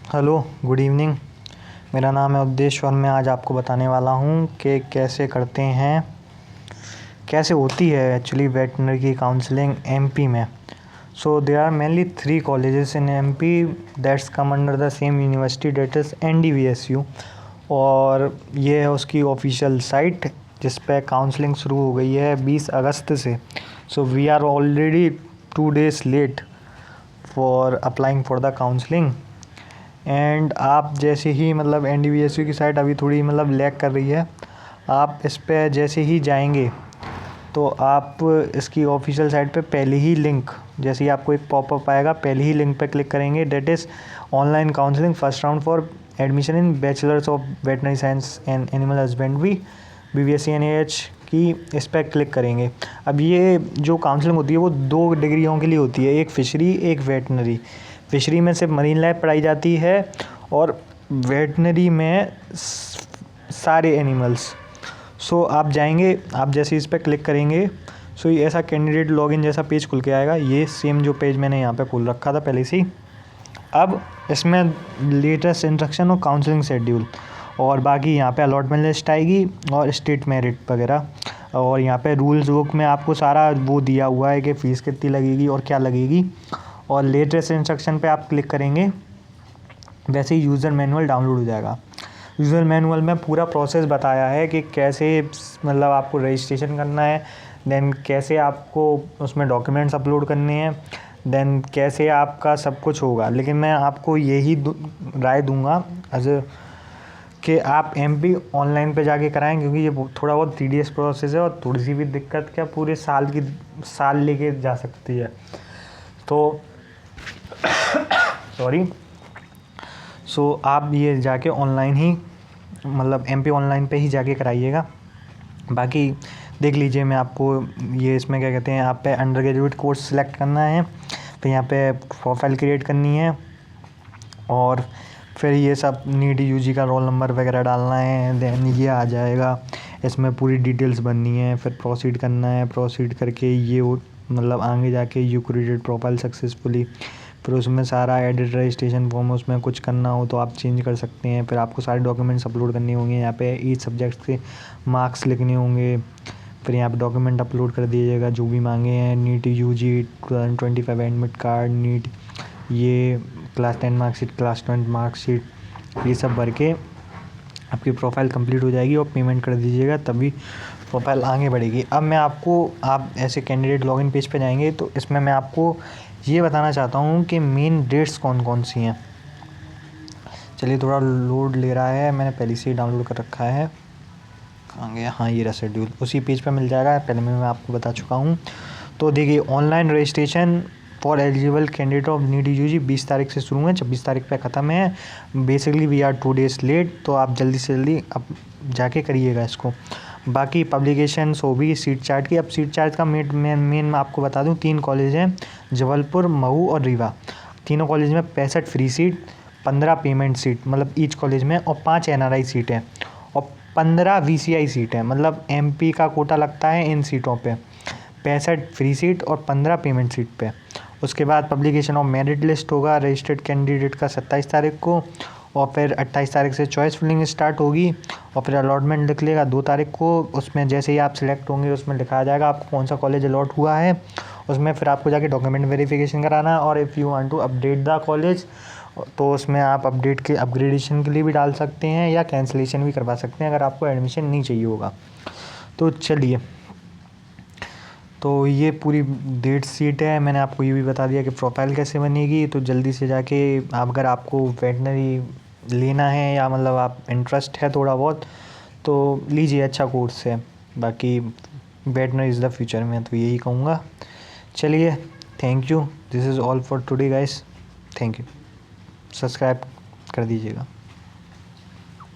Hello, good evening. मेरा नाम है उद्देश और मैं आज आपको बताने वाला हूँ कि कैसे होती है एक्चुअली वेटनरी की काउंसलिंग एमपी में। So there are mainly 3 colleges in MP that's come under the same university, that is NDVSU. और ये है उसकी ऑफिशियल साइट जिस पे काउंसलिंग शुरू हो गई है 20 अगस्त से। So we are already 2 days late for applying for the counselling. And आप जैसे ही मतलब एनडीवीएसयू की साइट अभी थोड़ी मतलब लैग कर रही है। आप इस पे जैसे ही जाएंगे तो आप इसकी ऑफिशियल साइट पे पहले ही लिंक, जैसे ही आपको एक पॉपअप आएगा, पहले ही लिंक पे क्लिक करेंगे, that is online counselling first round for admission in bachelors of veterinary science and animal husbandry BVSc की इस पर क्लिक करेंगे। अब ये जो काउंसलिंग होती है वो 2 डिग्रियों के लिए होती है, एक फिशरी एक वेटनरी। फिशरी में सिर्फ मरीन लाइफ पढ़ाई जाती है और वेटनरी में सारे एनिमल्स। सो आप जाएंगे, आप जैसे इस पर क्लिक करेंगे सो ये ऐसा कैंडिडेट लॉगिन जैसा पेज खुल के आएगा। ये सेम जो पेज मैंने यहाँ पे खोल रखा था पहले से ही। अब इसमें लेटेस्ट इंस्ट्रक्शन और काउंसलिंग शेड्यूल और बाकी यहाँ पे अलॉटमेंट लिस्ट आएगी और स्टेट मेरिट वगैरह। और यहाँ पे रूल्स बुक में आपको सारा वो दिया हुआ है कि फ़ीस कितनी लगेगी और क्या लगेगी। और लेटेस्ट इंस्ट्रक्शन पे आप क्लिक करेंगे, वैसे ही यूज़र मैनुअल डाउनलोड हो जाएगा। यूज़र मैनुअल में पूरा प्रोसेस बताया है कि कैसे मतलब आपको रजिस्ट्रेशन करना है, देन कैसे आपको उसमें डॉक्यूमेंट्स अपलोड करने हैं, देन कैसे आपका सब कुछ होगा। लेकिन मैं आपको यही राय दूंगा कि आप एमपी ऑनलाइन पे जाके कराएं, क्योंकि ये थोड़ा बहुत टीडियस प्रोसेस है और थोड़ी सी भी दिक्कत क्या पूरे साल लेके जा सकती है। तो सॉरी। सो आप ये जाके ऑनलाइन ही मतलब एमपी ऑनलाइन पे ही जाके कराइएगा। बाकी देख लीजिए, मैं आपको ये इसमें क्या कहते हैं, आप पे अंडर ग्रेजुएट कोर्स सेलेक्ट करना है, फिर यहाँ पे प्रोफाइल क्रिएट करनी है और फिर ये सब नीट यूजी का रोल नंबर वगैरह डालना है। देन ये आ जाएगा, इसमें पूरी डिटेल्स भरनी है, फिर प्रोसीड करना है। प्रोसीड करके ये मतलब आगे जाके यू क्रिएटेड प्रोफाइल सक्सेसफुली, फिर उसमें सारा एडिट रजिस्ट्रेशन फॉर्म, उसमें कुछ करना हो तो आप चेंज कर सकते हैं। फिर आपको सारे डॉक्यूमेंट्स अपलोड करने होंगे, यहाँ पे ईच सब्जेक्ट के मार्क्स लिखने होंगे। फिर यहाँ पे डॉक्यूमेंट अपलोड कर दीजिएगा जो भी मांगे हैं, NEET UG 2025 admit card, NEET ये क्लास 10 मार्कशीट, क्लास 20 मार्कशीट, ये सब भर के आपकी प्रोफाइल कंप्लीट हो जाएगी और पेमेंट कर दीजिएगा, तभी प्रोफाइल आगे बढ़ेगी। अब मैं आपको, आप ऐसे कैंडिडेट लॉगिन पेज पे जाएंगे तो इसमें मैं आपको ये बताना चाहता हूँ कि मेन डेट्स कौन कौन सी हैं। चलिए थोड़ा लोड ले रहा है, मैंने पहले से ही डाउनलोड कर रखा है। कहाँ गया, हाँ ये रहा शेड्यूल, उसी पेज पे मिल जाएगा, पहले मैं आपको बता चुका हूँ। तो देखिए, online registration for eligible candidate of NEET UG 20 तारीख से शुरू है, 26 तारीख पे ख़त्म है। Basically we are 2 days late, तो आप जल्दी से जल्दी अब जाके करिएगा इसको। बाकी पब्लिकेशंस हो भी सीट चार्ट की। अब सीट चार्ट का मेन मैं आपको बता दूं, 3 कॉलेज हैं, जबलपुर, महू और रीवा। तीनों कॉलेज में 65 फ्री सीट, 15 पेमेंट सीट मतलब ईच कॉलेज में, और 5 एनआरआई सीट हैं और 15 वीसीआई सीट हैं। मतलब एमपी का कोटा लगता है इन सीटों पे, 65 फ्री सीट और 15 पेमेंट सीट पे। उसके बाद पब्लिकेशन ऑफ मेरिट लिस्ट होगा रजिस्टर्ड कैंडिडेट का 27 तारीख को, और फिर 28 तारीख से चॉइस फिलिंग स्टार्ट होगी, और फिर अलॉटमेंट निकलेगा 2 तारीख को। उसमें जैसे ही आप सिलेक्ट होंगे उसमें लिखा आ जाएगा आपको कौन सा कॉलेज अलॉट हुआ है। उसमें फिर आपको जाके डॉक्यूमेंट वेरिफिकेशन कराना है, और if you want to update the college तो उसमें आप अपडेट के अपग्रेडेशन के लिए भी डाल सकते हैं या कैंसिलेशन भी करवा सकते हैं अगर आपको एडमिशन नहीं चाहिए होगा। तो चलिए, तो ये पूरी डेट सीट है। मैंने आपको ये भी बता दिया कि प्रोफाइल कैसे बनेगी। तो जल्दी से जाके अगर आपको वेटनरी लेना है या मतलब आप इंटरेस्ट है थोड़ा बहुत, तो लीजिए, अच्छा कोर्स है। बाकी वेटनरी इज़ द फ्यूचर, मैं तो यही कहूँगा। चलिए, thank you, this is all for today guys, thank you. Subscribe कर दीजिएगा।